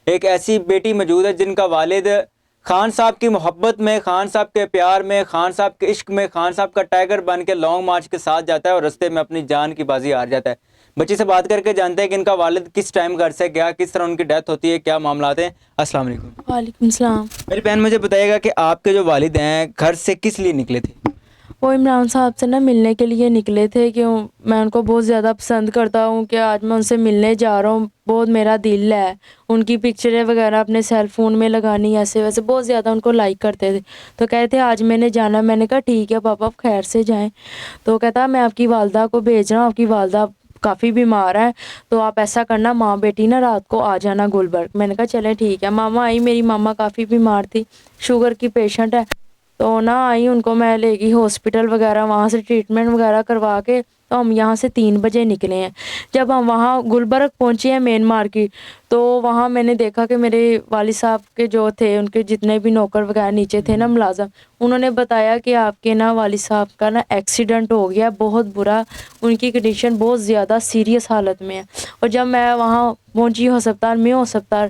ایک ایسی بیٹی موجود ہے جن کا والد خان صاحب کی محبت میں، خان صاحب کے پیار میں، خان صاحب کے عشق میں، خان صاحب کا ٹائگر بن کے لانگ مارچ کے ساتھ جاتا ہے اور رستے میں اپنی جان کی بازی ہار جاتا ہے۔ بچی سے بات کر کے جانتے ہیں کہ ان کا والد کس ٹائم گھر سے گیا، کس طرح ان کی ڈیتھ ہوتی ہے، کیا معاملات ہیں۔ السلام علیکم۔ وعلیکم السلام۔ میری بہن مجھے بتائیے گا کہ آپ کے جو والد ہیں گھر سے کس لیے نکلے تھے؟ وہ عمران صاحب سے ملنے کے لیے نکلے تھے کہ میں ان کو بہت زیادہ پسند کرتا ہوں کہ آج میں ان سے ملنے جا رہا ہوں، بہت میرا دل ہے۔ ان کی پکچریں وغیرہ اپنے سیل فون میں لگانی، ایسے ویسے بہت زیادہ ان کو لائک کرتے تھے۔ تو کہتے تھے آج میں نے جانا، میں نے کہا ٹھیک ہے پاپا خیر سے جائیں۔ تو کہتا میں آپ کی والدہ کو بھیج رہا ہوں، آپ کی والدہ کافی بیمار ہے، تو آپ ایسا کرنا ماں بیٹی رات کو آ جانا گلبرگ۔ میں نے کہا چلیں ٹھیک ہے۔ ماما آئی، میری ماما کافی بیمار تھی، شوگر کی پیشنٹ ہے، تو آئی ان کو میں لے گئی ہاسپٹل وغیرہ، وہاں سے ٹریٹمنٹ وغیرہ کروا کے تو ہم یہاں سے 3 بجے نکلے ہیں۔ جب ہم وہاں گلبرگ پہنچے ہیں مین مارکیٹ، تو وہاں میں نے دیکھا کہ میرے والد صاحب کے جو تھے، ان کے جتنے بھی نوکر وغیرہ نیچے تھے ملازم، انہوں نے بتایا کہ آپ کے والد صاحب کا ایکسیڈنٹ ہو گیا، بہت برا، ان کی کنڈیشن بہت زیادہ سیریس حالت میں ہے۔ اور جب میں وہاں پہنچی ہسپتال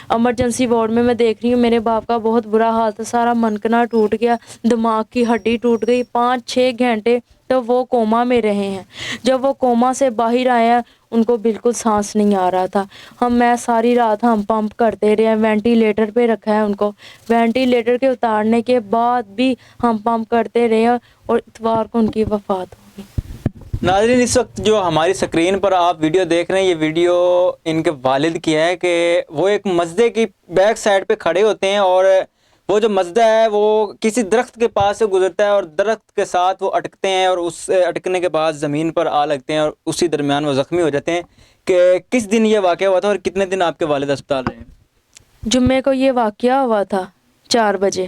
ایمرجنسی وارڈ میں دیکھ رہی ہوں میرے باپ کا بہت برا حال تھا، سارا منکنا ٹوٹ گیا، دماغ کی ہڈی ٹوٹ گئی، 5-6 گھنٹے تو وہ کوما میں رہے ہیں۔ جب وہ کوما سے باہر آئے ہیں، ان کو بالکل سانس نہیں آ رہا تھا۔ میں ساری رات ہم پمپ کرتے رہے ہیں، وینٹیلیٹر پہ رکھا ہے ان کو، وینٹیلیٹر کے اتارنے کے بعد بھی ہم پمپ کرتے رہے ہیں، اور اتوار کو ان کی وفات ہو گئی۔ ناظرین اس وقت جو ہماری سکرین پر آپ ویڈیو دیکھ رہے ہیں، یہ ویڈیو ان کے والد کی ہے کہ وہ ایک مسجد کی بیک سائڈ پہ کھڑے ہوتے ہیں، اور وہ جو مسجد ہے وہ کسی درخت کے پاس سے گزرتا ہے، اور درخت کے ساتھ وہ اٹکتے ہیں، اور اس اٹکنے کے بعد زمین پر آ لگتے ہیں، اور اسی درمیان وہ زخمی ہو جاتے ہیں۔ کہ کس دن یہ واقعہ ہوا تھا اور کتنے دن آپ کے والد اسپتال رہے ہیں؟ جمعے کو یہ واقعہ ہوا تھا 4 بجے،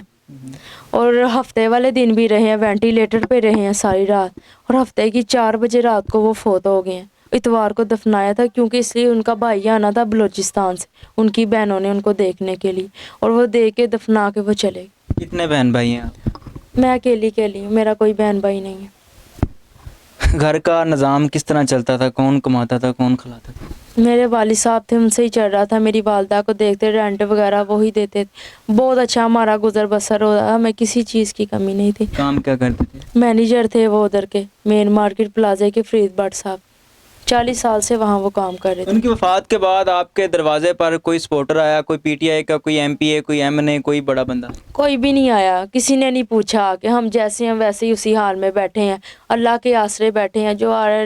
اور ہفتے والے دن بھی رہے ہیں، وینٹیلیٹر پہ رہے ہیں ساری رات، اور ہفتے کی 4 بجے رات کو وہ فوت ہو گئے ہیں۔ اتوار کو دفنایا تھا، کیونکہ اس لیے ان کا بھائی آنا تھا بلوچستان سے، ان کی بہنوں نے ان کو دیکھنے کے لیے، اور وہ دیکھ کے دفنا کے وہ چلے گئے۔ کتنے بہن بھائی ہیں آپ؟ میں اکیلی ہوں، میرا کوئی بہن بھائی نہیں ہے۔ گھر کا نظام کس طرح چلتا تھا؟ کون کماتا تھا، کون کھلاتا تھا؟ میرے والد صاحب تھے، ان سے ہی چل رہا تھا۔ میری والدہ کو دیکھتے، رینٹ وغیرہ وہی دیتے تھے، بہت اچھا ہمارا گزر بسر ہو رہا، ہمیں کسی چیز کی کمی نہیں تھی۔ کام کیا کرتے تھے؟ مینیجر تھے وہ ادھر کے مین مارکیٹ پلازے کے، فرید بٹ صاحب، 40 سال سے وہاں وہ کام کر رہے تھے۔ ان کی وفات کے بعد آپ کے دروازے پر کوئی سپورٹر آیا، کوئی پی ٹی آئی کا، کوئی ایم پی اے، کوئی ایم این اے، کوئی بڑا بندہ؟ کوئی بھی نہیں آیا، کسی نے نہیں پوچھا کہ ہم جیسے ہیں ویسے ہی اسی حال میں بیٹھے ہیں، اللہ کے آسرے بیٹھے ہیں، جو آ رہے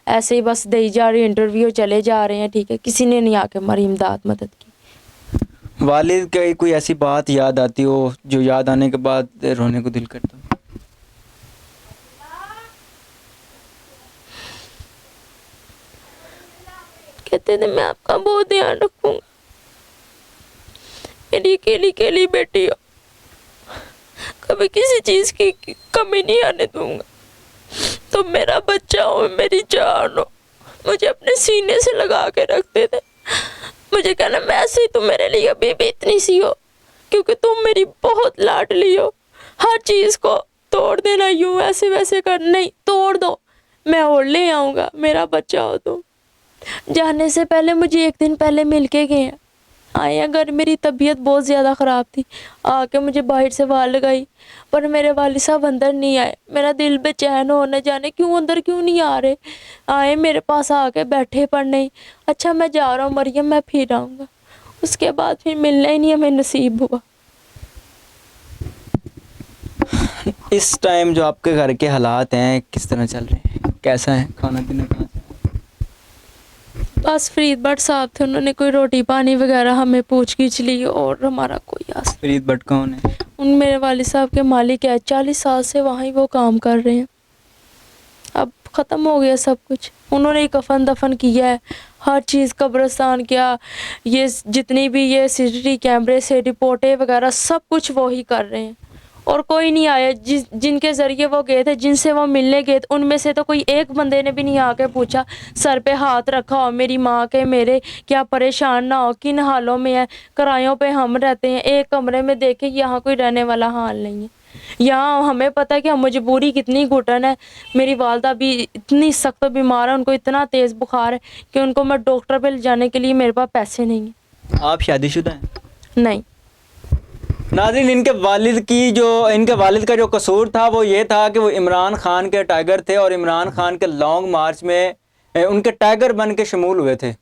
ایسے ہی بس دے جا رہے انٹرویو چلے جا رہے ہیں، ٹھیک ہے، کسی نے نہیں آ کے ہماری امداد مدد کی۔ والد کی کوئی ایسی بات یاد آتی ہو جو یاد آنے کے بعد رونے کو دل کرتا ہو؟ کہتے تھے میں آپ کا بہت دھیان رکھوں گا، میری اکیلی اکیلی بیٹی ہو، کبھی کسی چیز کی کمی نہیں آنے دوں گا، تم میرا بچہ ہو، میری جان ہو۔ مجھے اپنے سینے سے لگا کے رکھتے تھے، مجھے کہنا ویسے ہی تم میرے لیے ابھی بھی اتنی سی ہو، کیونکہ تم میری بہت لاڈلی ہو، ہر چیز کو توڑ دینا، یوں ایسے ویسے کر، نہیں توڑ دو، میں اور لے آؤں گا، میرا بچہ ہو تم۔ جانے سے پہلے مجھے 1 دن پہلے مل کے گئے ہیں، آئے اگر میری طبیعت بہت زیادہ خراب تھی، آ کے مجھے باہر سے وال لگائی، پر میرے والد صاحب اندر نہیں آئے، میرا دل بے چین ہو، نہ جانے کیوں اندر کیوں نہیں آ رہے، آئے میرے پاس آ کے بیٹھے، پر نہیں، اچھا میں جا رہا ہوں مریم، میں پھر آؤں گا۔ اس کے بعد پھر ملنا ہی نہیں ہمیں نصیب ہوا۔ اس ٹائم جو آپ کے گھر کے حالات ہیں کس طرح چل رہے ہیں؟ کیسا ہے کھانا پینا؟ کہاں سے؟ بس فرید بٹ صاحب تھے، انہوں نے کوئی روٹی پانی وغیرہ ہمیں پوچھ گچھ لی، اور ہمارا کوئی آس۔ فرید بٹ کون ہے؟ ان میرے والد صاحب کے مالک ہے، 40 سال سے وہاں ہی وہ کام کر رہے ہیں، اب ختم ہو گیا سب کچھ، انہوں نے کفن دفن کیا ہے، ہر چیز قبرستان کیا، یہ جتنی بھی یہ CCTV کیمرے سے رپورٹیں وغیرہ سب کچھ وہی کر رہے ہیں، اور کوئی نہیں آیا، جن کے ذریعے وہ گئے تھے، جن سے وہ ملنے گئے تھے، ان میں سے تو کوئی ایک بندے نے بھی نہیں آ کے پوچھا، سر پہ ہاتھ رکھا ہو میری ماں کے، میرے کیا پریشان نہ ہو، کن حالوں میں ہے، کرایوں پہ ہم رہتے ہیں، ایک کمرے میں، دیکھیں یہاں کوئی رہنے والا حال نہیں ہے، یہاں ہمیں پتہ ہے کہ ہم مجبوری کتنی گھٹن ہے، میری والدہ بھی اتنی سخت بیمار ہے، ان کو اتنا تیز بخار ہے کہ ان کو میں ڈاکٹر پہ لے جانے کے لیے میرے پاس پیسے نہیں ہیں۔ آپ شادی شدہ ہیں؟ نہیں. ناظرین، ان کے والد کا جو قصور تھا وہ یہ تھا کہ وہ عمران خان کے ٹائیگر تھے اور عمران خان کے لانگ مارچ میں ان کے ٹائیگر بن کے شمول ہوئے تھے.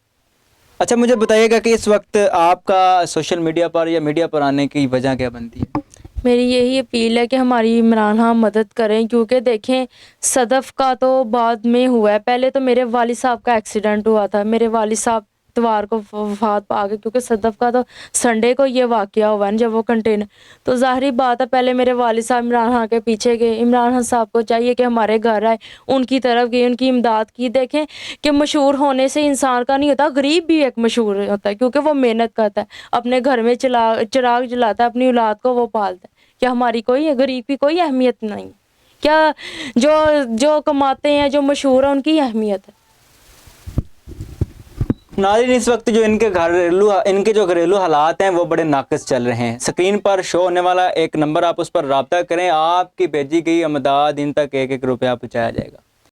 اچھا مجھے بتائیے گا کہ اس وقت آپ کا سوشل میڈیا پر یا میڈیا پر آنے کی وجہ کیا بنتی ہے؟ میری یہی اپیل ہے کہ ہماری عمران خان مدد کریں، کیونکہ دیکھیں صدف کا تو بعد میں ہوا ہے. پہلے تو میرے والد صاحب کا ایکسیڈنٹ ہوا تھا، میرے والد صاحب اتوار کو وفات پا گئے، کیونکہ صدف کا تو سنڈے کو یہ واقعہ ہوا ہے جب وہ کنٹینر. تو ظاہری بات ہے پہلے میرے والد صاحب عمران خان کے پیچھے گئے. عمران خان صاحب کو چاہیے کہ ہمارے گھر آئے، ان کی طرف گئے، ان کی امداد کی. دیکھیں کہ مشہور ہونے سے انسان کا نہیں ہوتا، غریب بھی ایک مشہور ہوتا ہے، کیونکہ وہ محنت کرتا ہے، اپنے گھر میں چراغ جلاتا ہے، اپنی اولاد کو وہ پالتا ہے. کیا ہماری کوئی غریب کی کوئی اہمیت نہیں؟ کیا جو کماتے ہیں، جو مشہور ہیں، ان کی اہمیت ہے؟ ناظرین، اس وقت جو ان کے جو گھریلو حالات ہیں وہ بڑے ناقص چل رہے ہیں. اسکرین پر شو ہونے والا ایک نمبر، آپ اس پر رابطہ کریں، آپ کی بھیجی گئی امداد ان تک 1-1 روپیہ پہنچایا جائے گا.